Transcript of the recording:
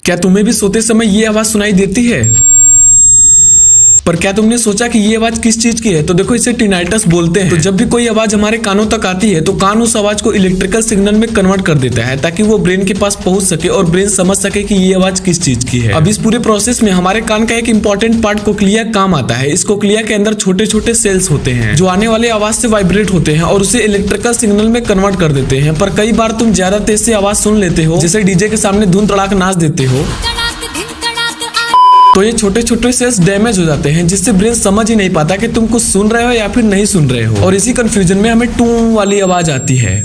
क्या तुम्हें भी सोते समय ये आवाज सुनाई देती है? पर क्या तुमने सोचा कि ये आवाज किस चीज की है? तो देखो, इसे टिनाइटस बोलते हैं। तो जब भी कोई आवाज हमारे कानों तक आती है तो कान उस आवाज को इलेक्ट्रिकल सिग्नल में कन्वर्ट कर देता है ताकि वो ब्रेन के पास पहुंच सके और ब्रेन समझ सके कि ये आवाज किस चीज की है। अब इस पूरे प्रोसेस में हमारे कान का एक इंपॉर्टेंट पार्ट कोक्लिया काम आता है। इस कोक्लिया के अंदर छोटे छोटे सेल्स होते हैं जो आने वाले आवाज से वाइब्रेट होते हैं और उसे इलेक्ट्रिकल सिग्नल में कन्वर्ट कर देते हैं। पर कई बार तुम ज्यादा तेज से आवाज सुन लेते हो, जैसे डीजे के सामने धुन तड़ाक नाच देते हो, तो ये छोटे छोटे सेल्स डैमेज हो जाते हैं जिससे ब्रेन समझ ही नहीं पाता कि तुम कुछ सुन रहे हो या फिर नहीं सुन रहे हो। और इसी कंफ्यूजन में हमें टू वाली आवाज आती है।